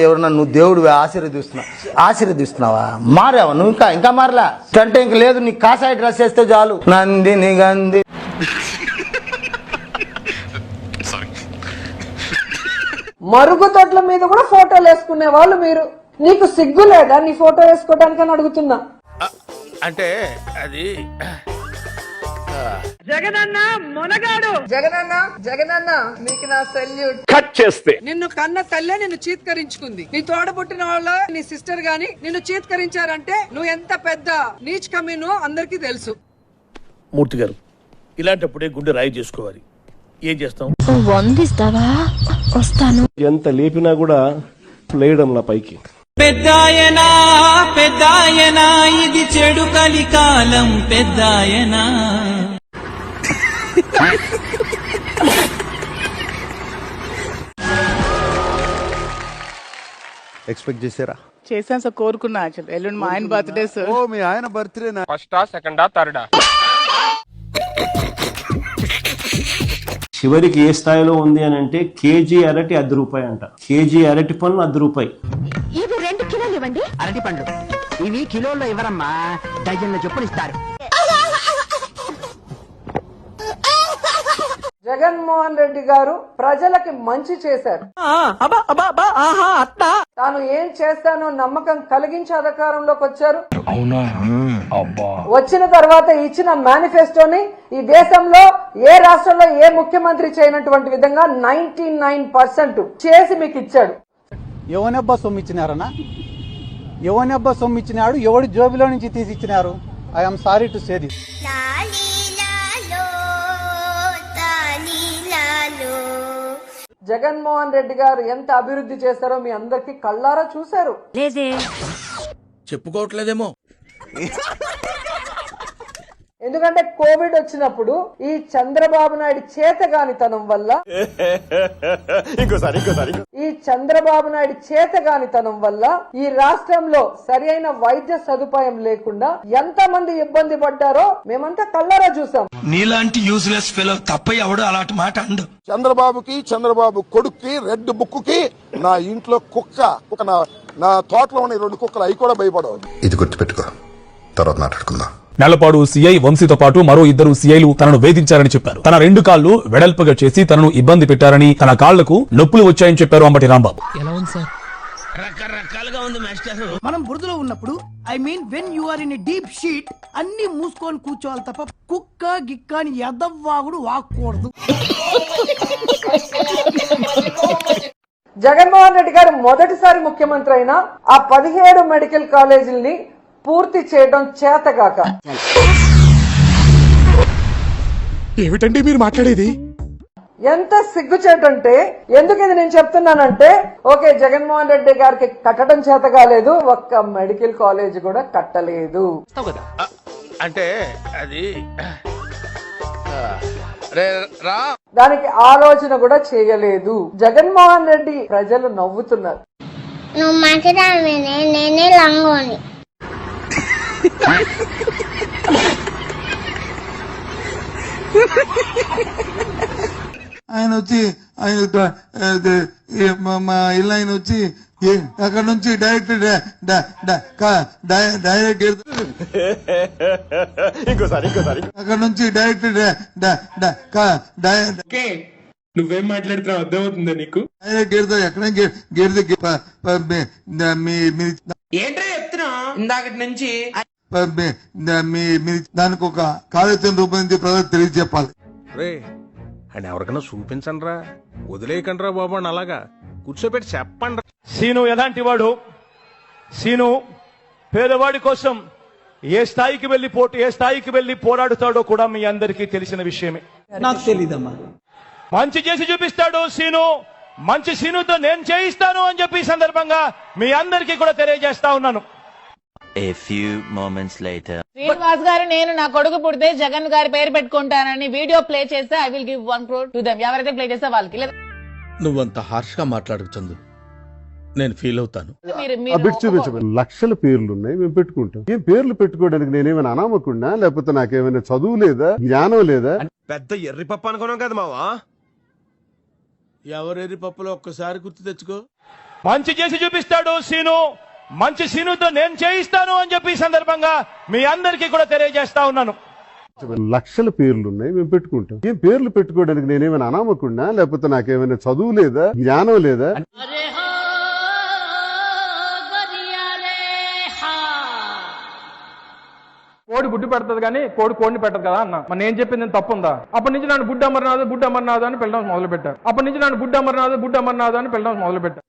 ఎవరన్నా నువ్వు దేవుడు ఆశీర్వదిస్తున్నావా? మారావా నువ్వు? ఇంకా మారలా అంటే ఇంక లేదు, నీకు కాసాయి డ్రెస్ వేస్తే చాలు. నందిని గంది మరుగుదొడ్ల మీద కూడా ఫోటోలు వేసుకునే వాళ్ళు మీరు. నీకు సిగ్గు లేదా నీ ఫోటో వేసుకోవడానికి అని అడుగుతున్నా. అంటే అది జగనన్న మొనగాడు. జగనన్న మీకు నా సెల్యూట్. కట్ చేస్తే నిన్ను కన్న తల్లే నిన్ను చీత్కరించుకుంది. నీ తోడబుట్టిన వాళ్ళ నీ సిస్టర్ గాని నిన్ను చీత్కరించారంటే నువ్వు ఎంత పెద్ద నీచ్ కమీనో అందరికీ తెలుసు. మూర్తి గారు, ఇలాంటప్పుడే గుండె రాయి చేసుకోవాలి. ఏం చేస్తాం? వందిస్తావా? వస్తాను. ఎంత లేపినా కూడా లేయడంలా పైకి. పెద్దాయనా పెద్దాయనా ఇది చెడు కలికాలం పెద్దాయనా. ఎక్స్పెక్ట్ చేశారా? చేశాను సార్, కోరుకున్నా. ఎల్లుండి మా ఆయన బర్త్డే సార్. ఓ మీ ఆయన బర్త్డే? ఫస్టా, సెకండా, థర్డా? చివరికి ఏ స్థాయిలో ఉంది అని అంటే కేజీ అరటి ₹10 అంట. కేజీ అరటి పండ్లు ₹10. ఇవి 2 కిలోలు ఇవ్వండి. అరటి పండ్లు ఇవి కిలోల్లో ఇవ్వరమ్మా, డజన్ల చొప్పులు ఇస్తారు. జగన్మోహన్ రెడ్డి గారు ప్రజలకి మంచి చేశారు. తాను ఏం చేస్తానో నమ్మకం కలిగించి అధికారంలోకి వచ్చారు. వచ్చిన తర్వాత ఇచ్చిన మేనిఫెస్టోని ఈ దేశంలో ఏ రాష్ట్రంలో ఏ ముఖ్యమంత్రి చేయనటువంటి విధంగా 99% చేసి మీకు ఇచ్చాడు. ఎవనబ్బా సొమ్ము ఇచ్చినారనా? ఎవనబ్బా సొమ్ము ఇచ్చినాడు? ఎవడి జోబిలో నుంచి తీసి ఇచ్చినారు? I'm sorry to say this. Jaganmohan Reddy గారు ఎంత అభివృద్ధి చేశారో మీ అందరికి కళ్ళారా చూశారు. చెప్పుకోవట్లేదేమో. ఎందుకంటే కోవిడ్ వచ్చినప్పుడు ఈ చంద్రబాబు నాయుడు చేతగానితనం వల్ల ఈ రాష్ట్రంలో సరి అయిన వైద్య సదుపాయం లేకుండా ఎంత మంది ఇబ్బంది పడ్డారో మేమంతా కళ్ళారా చూసాం. నీలాంటి యూజ్లెస్ ఫెలో తప్ప ఎవడు అలాంటి మాట అండు. చంద్రబాబుకి, చంద్రబాబు కొడుక్కి, రెడ్ బుక్కి నా ఇంట్లో కుక్క నా తోటలో ఉన్న 2 కుక్కలు అవి కూడా భయపడవు. ఇది గుర్తుపెట్టుకో, తర్వాత మాట్లాడుకుందాం. నెలపాడు సీఐ వంశీతో పాటు మరో 2 సీఐలు తనను వేధించారని చెప్పారు. తన 2 కాళ్లు వెడల్పుగా చేసి తనను ఇబ్బంది పెట్టారని, తన కాళ్లకు నొప్పులు వచ్చాయని చెప్పారు అంబటి రాంబాబు. ఎలా ఉంది సార్? రకరకాలుగా ఉంది మాస్టర్. మనం బురదలో ఉన్నప్పుడు, I mean when you are in a deep shit, అన్ని మూసుకొని కూర్చోవాలి తప్ప కుక్క గిక్క అని ఎదవ్వాగుడు వాక్కూడదు. జగన్మోహన్ రెడ్డి గారు మొదటిసారి ముఖ్యమంత్రి అయినా ఆ 17 మెడికల్ కాలేజీల్ని పూర్తి చేయడం చేతగాక. ఏమిటండి మీరు మాట్లాడేది? ఎంత సిగ్గుచేటంటే, ఎందుకు ఇది నేను చెప్తున్నానంటే, ఓకే జగన్మోహన్ రెడ్డి గారికి కట్టడం చేత కాలేదు, ఒక్క మెడికల్ కాలేజ్ కూడా కట్టలేదు. అంటే అది దానికి ఆలోచన కూడా చేయలేదు. జగన్మోహన్ రెడ్డి ప్రజలు నవ్వుతున్నారు. నువ్వు మంచిదానివే, నేనే లంగోని. ఆయన వచ్చి మా ఇల్లు ఆయన వచ్చి అక్కడ నుంచి డైరెక్ట్ అక్కడ నుంచి డైరెక్ట్ నువ్వేం మాట్లాడుతున్నావు అర్థమవుతుందా నీకు? డైరెక్ట్ ఎక్కడ ఏంటో చెప్తున్నా ఇందాకటి నుంచి. దానికి ఒక కార్యాచరణ రూపొందించి ప్రజలకు తెలియజెప్పాలి. అని ఎవరికైనా చూపించండి రా, వదిలేయకండి రా బాబు అని అలాగా కూర్చోబెట్టి చెప్పండి. సీను ఎలాంటి వాడు? సీను పేదవాడి కోసం ఏ స్థాయికి వెళ్లి పోరాడుతాడో కూడా మీ అందరికీ తెలిసిన విషయమే. నాకు తెలీదమ్మా. మంచి చేసి చూపిస్తాడు సీను. మంచి సీనుతో నేను చేయిస్తాను అని చెప్పి ఈ సందర్భంగా మీ అందరికీ కూడా తెలియజేస్తా ఉన్నాను. A few moments later. Srinivas గారు, నేను నా కొడుకు పుడితే జగన్ గారి పేరు పెట్టుకుంటానని వీడియో ప్లే చేస్తే I will give 1 crore to them. ఎవరైతే ప్లే చేస్తే వాళ్ళకి. నువ్వంత హార్ష్ గా మాట్లాడకు చందు, నేను ఫీల్ అవుతాను. లక్షల పేర్లు ఉన్నాయి, మేము పెట్టుకుంటాం. ఏం పేర్లు పెట్టుకోవడానికి నేనేమైనా అనామకున్నా, లేకపోతే నాకేమైనా చదువు లేదా, జ్ఞానం లేదా? పెద్ద ఎర్రి పప్పు అనుకున్నాం కదా మావా. ఎవరెరి పప్పులో ఒక్కసారి గుర్తు తెచ్చుకో. మంచి చేసి చూపిస్తాడు సీను. మంచి సీనుతో నేను చేయిస్తాను అని చెప్పి ఈ సందర్భంగా మీ అందరికీ కూడా తెలియజేస్తా ఉన్నాను. లక్షల పేర్లు ఉన్నాయి, మేము పెట్టుకుంటాం. ఏం పేర్లు పెట్టుకోవడానికి నేనేమైనా అనామకున్నా, లేకపోతే నాకేమైనా చదువు లేదా, జ్ఞానం లేదా? కోడి గుడ్డు పెడతది కానీ కోడిని పెట్టదు కదా అన్న. మరి నేను చెప్పింది తప్పు ఉందా? అప్పటి నుంచి నన్ను బుడ్డ అమర్నాథ్ అని పిల్లడం మొదలు పెట్టారు. అప్పటి నుంచి నన్ను బుడ్డ అమర్నాథ్ అని పిల్లడం మొదలు పెట్టారు.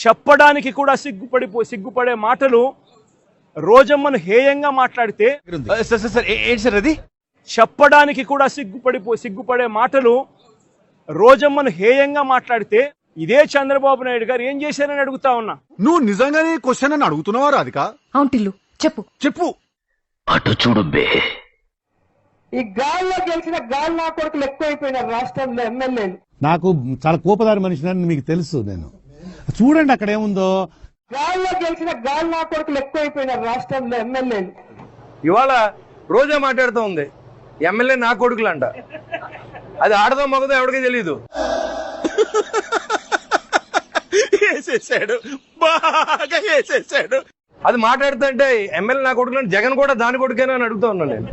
చెప్పడానికి కూడా సిగ్గుపడే మాటలు రోజమ్మను హేయంగా మాట్లాడితే, ఏంటి సార్ అది? చెప్పడానికి కూడా సిగ్గుపడే మాటలు రోజమ్మను హేయంగా మాట్లాడితే ఇదే చంద్రబాబు నాయుడు గారు ఏం చేశారని అడుగుతా ఉన్నా. నువ్వు నిజంగానే క్వశ్చన్ అని అడుగుతున్నావా రాధిక? అవును టిల్లు, చెప్పు. అటు చూడు బే. ఈ గాల్లో గెలిచిన గాలి నా కొడుకులు ఎక్కువైపోయినారు రాష్ట్రంలో ఎమ్మెల్యేలు. నాకు చాలా కోపదారి మనిషిని మీకు తెలుసు. నేను చూడండి అక్కడ ఏముందో. గాల్లో గెలిచిన గాలి నా కొడుకులు ఎక్కువైపోయినారు రాష్ట్రంలో ఎమ్మెల్యేలు. ఇవాళ రోజే మాట్లాడుతూ ఉంది ఎమ్మెల్యే నా కొడుకులు అంట. అది ఆడదో మగదో ఎవరికీ తెలియదు. బాగా వేసేసాడు. అది మాట్లాడుతుంటే ఎమ్మెల్యే నా కొడుకులు, జగన్ కూడా దాని కొడుకేనా అని అడుగుతా ఉన్నాను నేను.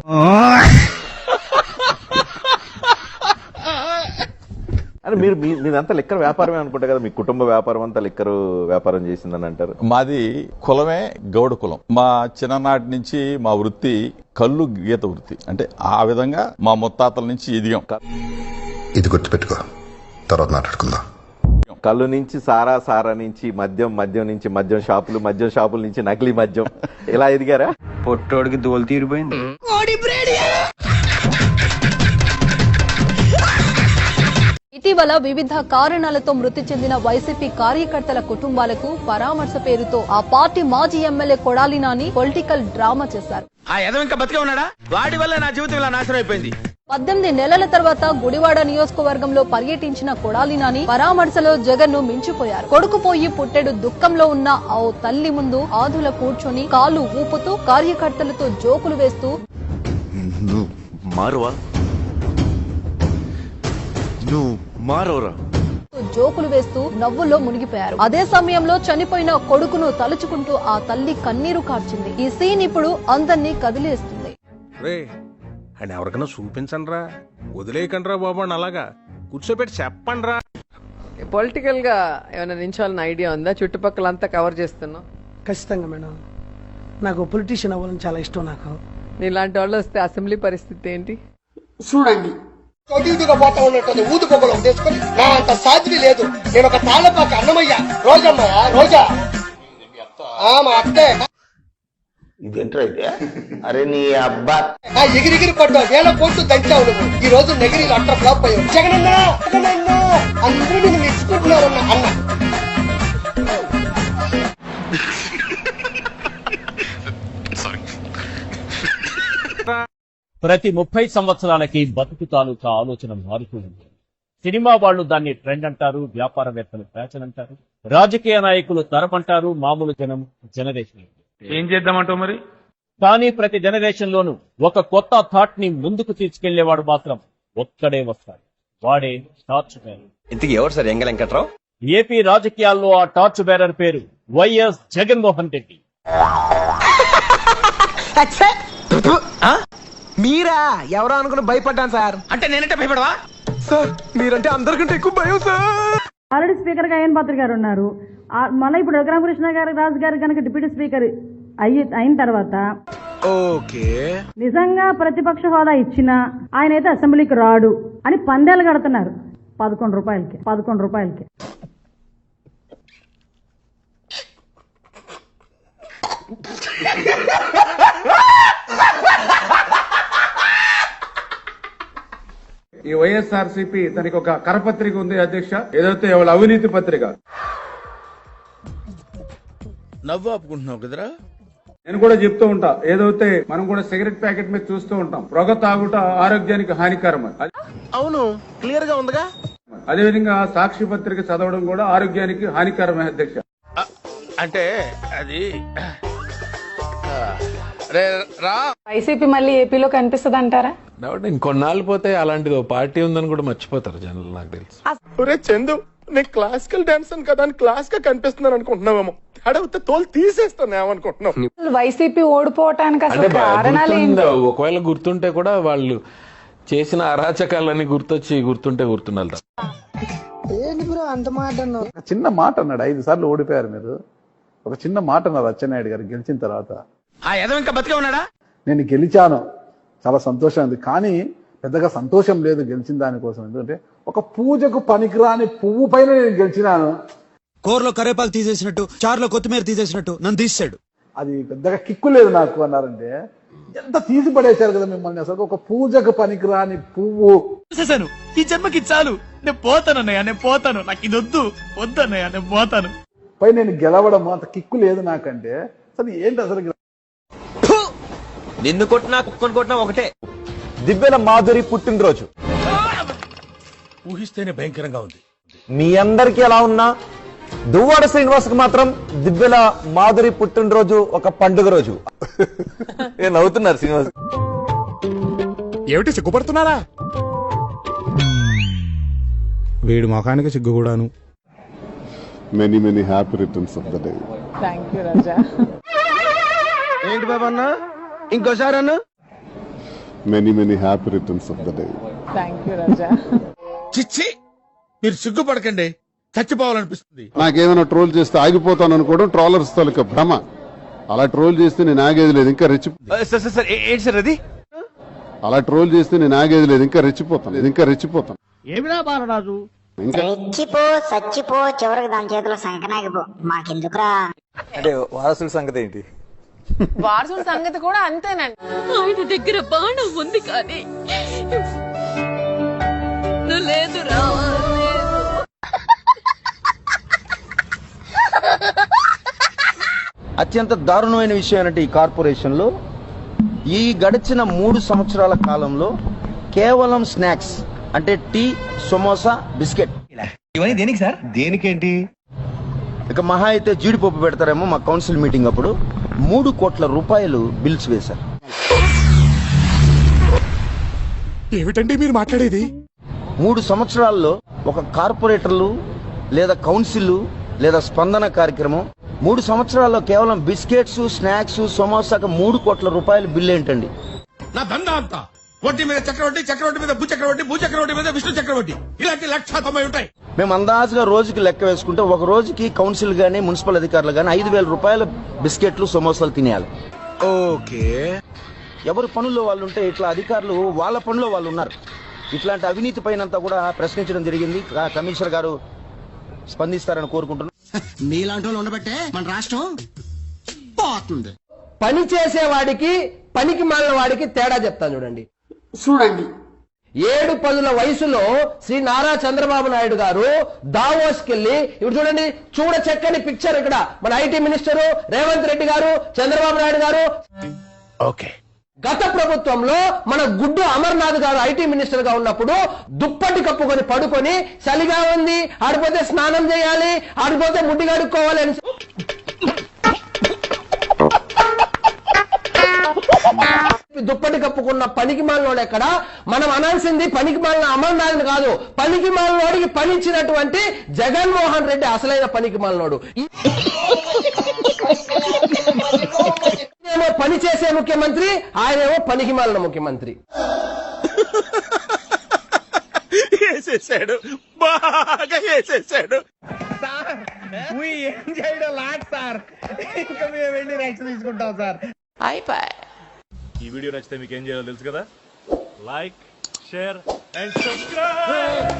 అంటే మీదంతా లిక్కర్ వ్యాపారమే అనుకుంటా కదా, మీ కుటుంబ వ్యాపారం అంతా లిక్కర్ వ్యాపారం చేసిందని అంటారు. మాది కులమే గౌడ కులం. మా చిన్ననాటి నుంచి మా వృత్తి కళ్ళు గీత వృత్తి. అంటే ఆ విధంగా మా ముత్తాతల నుంచి ఎదిగాం. ఇది గుర్తుపెట్టుకో, తర్వాత మాట్లాడుకుందాం. కళ్ళు నుంచి సారా నుంచి మద్యం నుంచి మద్యం షాపుల నుంచి నకిలీ మద్యం, ఇలా ఎదిగారా? పొట్టోడికి దోలు తీరిపోయింది. ఇటీవల వివిధ కారణాలతో మృతి చెందిన వైసీపీ కార్యకర్తల కుటుంబాలకు పరామర్శ పేరుతో ఆ పార్టీ మాజీ MLA Kodali Nani political drama చేశారు. ఆ ఎదవ ఇంకా బతికే ఉన్నాడా? వాడి వల్ల నా జీవితం ఇలా నాశనం అయిపోయింది. 18 నెలల తర్వాత గుడివాడ నియోజకవర్గంలో పర్యటించిన కొడాలి నాని పరామర్శలో జగన్ ను మించిపోయారు. కొడుకు పోయి పుట్టెడు దుఃఖంలో ఉన్న ఆ తల్లి ముందు ఆదుల కూర్చొని కాలు ఊపుతూ కార్యకర్తలతో జోకులు వేస్తూ జోకులు వేస్తూ నవ్వుల్లో మునిగిపోయారు. అదే సమయంలో చనిపోయిన కొడుకును తలుచుకుంటూ ఆ తల్లి కన్నీరు కార్చింది. ఈ సీన్ ఇప్పుడు అందరినీ కదిలేస్తుంది. అని ఎవరికైనా చూపించండి రా, వదిలేయకండి రా బాబు అని అలాగా కూర్చోబెట్టి చెప్పండి రా. పొలిటికల్ గా ఏమైనా నించాలని ఐడియా ఉందా? చుట్టుపక్కల అంతా కవర్ చేస్తున్నావు. ఖచ్చితంగా మేడం, నాకు పొలిటీషియన్ అవ్వాలని చాలా ఇష్టం. నాకు నీలాంటి వాళ్ళు వస్తే అసెంబ్లీ పరిస్థితి ఏంటి చూడండి. పోతా ఉన్నట్టు ఊదుకోగలం తీసుకొని నా అంత సాధ్వి లేదు. నేను ఒక తాళపాక అన్నమయ్య రోజా మా అత్తే. ఇదేంట్రా అయితే? అరే నీ అబ్బా ఎగిరిగిరి పడ్డా వేల కోట్లు దంచావు నువ్వు. ఈ రోజు నెగిరి అట్ట ఫ్లాప్ అయ్యావు. జగనన్న అందరూ నేను మెచ్చుకుంటున్నారన్న అన్న. ప్రతి 30 సంవత్సరాలకి బతుకు తాలూకా ఆలోచన మారుతూ ఉంది. సినిమా వాళ్ళు దాన్ని ట్రెండ్ అంటారు, వ్యాపారవేత్తలు ఫ్యాషన్ అంటారు, రాజకీయ నాయకులు తరపంటారు, మామూలు జనం జనరేషన్. ఏం చేద్దామంటావు మరి? కానీ ప్రతి జనరేషన్ లోనూ ఒక కొత్త థాట్ ని ముందుకు తీసుకెళ్లేవాడు మాత్రం ఒక్కడే వస్తాడు. వాడే టార్చ్ బేరర్. ఇంతకీ ఎవరు సార్ ఎంగ వెంకట్రావు? ఏపీ రాజకీయాల్లో ఆ టార్చ్ బేరర్ పేరు వైఎస్ జగన్మోహన్ రెడ్డి. మీరా? ఎవరో అనుకుని భయపడ్డాను సార్. అంటే నేనంటే భయపడవా సార్? మీరంటే అందరికంటే ఎక్కువ భయం సార్. ఆల్రెడీ స్పీకర్ గా అయ్యన్ పాత్ర గారు ఉన్నారు. మళ్ళీ ఇప్పుడు రఘురామకృష్ణ గారు రాజు గారు కనుక డిప్యూటీ స్పీకర్ అయిన తర్వాత నిజంగా ప్రతిపక్ష హోదా ఇచ్చినా ఆయన అయితే అసెంబ్లీకి రాడు అని పందేలు కడుతున్నారు. 11 రూపాయలకి. ఈ వైఎస్ఆర్సీపీ తనకి ఒక కరపత్రిక ఉంది అధ్యక్ష, ఏదైతే వాళ్ళ అవినీతి పత్రిక. నవ్వు ఆపుకుంటున్నావు కదరా? నేను కూడా చెప్తూ ఉంటా, ఏదైతే మనం కూడా సిగరెట్ ప్యాకెట్ మీద చూస్తూ ఉంటాం, పొగ తాగుట ఆరోగ్యానికి హానికరం అని. అవును, క్లియర్ గా ఉందిగా. అదేవిధంగా సాక్షి పత్రిక చదవడం కూడా ఆరోగ్యానికి హానికరమే అధ్యక్ష. అంటే అది వైసీపీ మళ్ళీ ఏపీలో కనిపిస్తుంది అంటారా? డౌట్ ఇంకొన్నాళ్ళు పోతే అలాంటిది పార్టీ ఉందని కూడా మర్చిపోతారు జనాలు, నాకు తెలుసు. ఒరే చందు, నేను క్లాసికల్ డాన్సర్ కదా అని క్లాస్ గా కనిపిస్తున్నాను అనుకుంటున్నావేమో. తేడా తోలు తీసేస్తాను ఏమనుకుంటున్నావు? వైసీపీ ఓడిపోవటానికి అసలు కారణాలు ఏంటి? ఒకవేళ గుర్తుంటే కూడా వాళ్ళు చేసిన అరాచకాలన్నీ గుర్తుంటే గుర్తుండాలి. ఏంటి బ్రో అంత మాట అన్నావు? చిన్న మాట అన్నాడు, 5 సార్లు ఓడిపోయారు మీరు. ఒక చిన్న మాట అన్నారు అచ్చెన్నాయుడు గారు గెలిచిన తర్వాత. ఇంకా బతికే ఉన్నాడా? నేను గెలిచాను, చాలా సంతోషం ఉంది, కానీ పెద్దగా సంతోషం లేదు గెలిచిన దానికోసం. ఎందుకంటే ఒక పూజకు పనికిరాని పువ్వు పైన నేను గెలిచినాను. కూరలో కరేపాకు తీసేసినట్టు, చారులో కొత్తిమీర తీసేసినట్టు నన్ను తీసాడు. అది పెద్దగా కిక్కు లేదు నాకు అన్నారంటే ఎంత తీసి పడేశారు కదా మిమ్మల్ని. అసలు ఒక పూజకు పనికిరాని పువ్వు. చూసేశాను, ఈ జన్మకి చాలు, నేను పోతానన్నయ్య, నేను పోతాను, నాకు ఇది వద్దన్నయ్య, నేను పోతాను. పై నేను గెలవడం అంత కిక్కు లేదు నాకంటే. అసలు ఏంటి అసలు? నిన్ను కొట్టినా కుక్కను కొట్టినా ఒకటే. దివ్యల మాధురి పుట్టినరోజు ఊహిస్తేనే భయంకరంగా ఉంది. మీ అందరికి ఎలా ఉన్నా దువ్వాడ శ్రీనివాస్కి మాత్రం దివ్యల మాధురి పుట్టినరోజు ఒక పండుగ రోజు. నవ్వుతున్నారు శ్రీనివాస్. ఏమిటి సిగ్గుపడుతున్నారా? వీడి ముఖానికి సిగ్గు కూడాను. Many many happy returns of the day. Thank you Raja. ఏంటి బాబా అన్న, ఇంకోసారి అన్న. Many many happy returns of the day. Thank you Raja. చిచ్చి, మీరు సిగ్గుపడకండి, చచ్చిపోవాలనిపిస్తుంది. నాకేమైనా ట్రోల్ చేస్తే ఆగిపోతాను అనుకోవడం ట్రోలర్స్ తాలూకా భ్రమ. అలా ట్రోల్ చేస్తే నేను ఆగేది లేదు, ఇంకా రెచ్చిపోతాను. అలా ట్రోల్ చేస్తే నేను ఆగేది లేదు, ఇంకా రెచ్చిపోతాను. ఏమిరా బాలరాజు, రెచ్చిపో చచ్చిపో, చివరికి దాని చేతిలో సంకనాగిపో, మాకెందుకురా. అంటే వారసుల సంగతి ఏంటి? వారసుల సంగతి కూడా అంతేనండి. ఆయన దగ్గర బాణం ఉంది కానీ లేదురా. అత్యంత దారుణమైన విషయం ఏంటంటే ఈ కార్పొరేషన్ లో ఈ గడిచిన 3 సంవత్సరాల కాలంలో కేవలం స్నాక్స్ అంటే టీ, సమోసా, బిస్కెట్. ఇవన్నీ దేనికి సార్? దేనికేంటి? ఇక మహా అయితే జీడిపప్పు పెడతారేమో. మా కౌన్సిల్ మీటింగ్ అప్పుడు 3 కోట్ల రూపాయలు బిల్స్ వేశారు. ఏమిటండి మీరు మాట్లాడేది? 3 సంవత్సరాల్లో ఒక కార్పొరేటర్లు లేదా కౌన్సిల్ లేదా స్పందన కార్యక్రమం 3 సంవత్సరాల్లో కేవలం బిస్కెట్స్, స్నాక్స్, సమోసాకు 3 కోట్ల రూపాయలు బిల్లు ఏంటండి? నా దందా అంతా వడ్డీ మీద చక్రవడ్డీ, చక్రవడ్డీ మీద భూచక్రవడ్డీ, భూచక్రవడ్డీ మీద విష్ణు చక్రవడ్డీ, ఇలాంటి 190 ఉంటాయి. మేము అందాజుగా రోజుకి లెక్క వేసుకుంటే ఒక రోజుకి కౌన్సిల్ గానీ మున్సిపల్ అధికారులు గానీ 5,000 రూపాయల బిస్కెట్లు, సమోసాలు తినేయాలి. ఓకే, ఎవరు పనుల్లో వాళ్ళు ఉంటే ఇట్లా అధికారులు వాళ్ళ పనుల్లో వాళ్ళు ఉన్నారు. ఇట్లాంటి అవినీతి పైనంతా కూడా ప్రశ్నించడం జరిగింది. కమిషనర్ గారు స్పందిస్తారని కోరుకుంటున్నాం. మీలాంటి వాళ్ళు ఉండబట్టే మన రాష్ట్రం పోతుంది. పని చేసేవాడికి పనికి మాలిన వాడికి తేడా చెప్తాను చూడండి. 7-10 వయసులో శ్రీ నారా చంద్రబాబు నాయుడు గారు దావోస్కి వెళ్ళి, ఇప్పుడు చూడండి, చూడ చక్కని పిక్చర్ ఇక్కడ మన ఐటీ మినిస్టరు రేవంత్ రెడ్డి గారు, చంద్రబాబు నాయుడు గారు. ఓకే, గత ప్రభుత్వంలో మన గుడ్డు అమర్నాథ్ గారు ఐటీ మినిస్టర్ గా ఉన్నప్పుడు దుప్పటి కప్పుకొని పడుకొని చలిగా ఉంది, ఆడిపోతే స్నానం చేయాలి, ఆడిపోతే ముడ్డి కడుక్కోవాలి అని దుప్పటి కప్పుకున్న పనికి మాలినోడు ఎక్కడ? మనం అనాల్సింది పనికి మాలిన అమర్నాథ్ కాదు, పనికి మాలినోడికి పని ఇచ్చినటువంటి జగన్మోహన్ రెడ్డి అసలైన పనికి మాలినోడు. ఏమో పని చేసే ముఖ్యమంత్రి, ఆయనేమో పనికి మాలిన ముఖ్యమంత్రి. వేసేసాడు, బాగా వేసేసాడు. ఏం చేయడం లాట్ సార్, ఇంకా మేము వెళ్ళి నెక్స్ట్ తీసుకుంటాం సార్. ఈ వీడియో నచ్చితే మీకు ఏం చేయాలో తెలుసు కదా. Like, share and subscribe.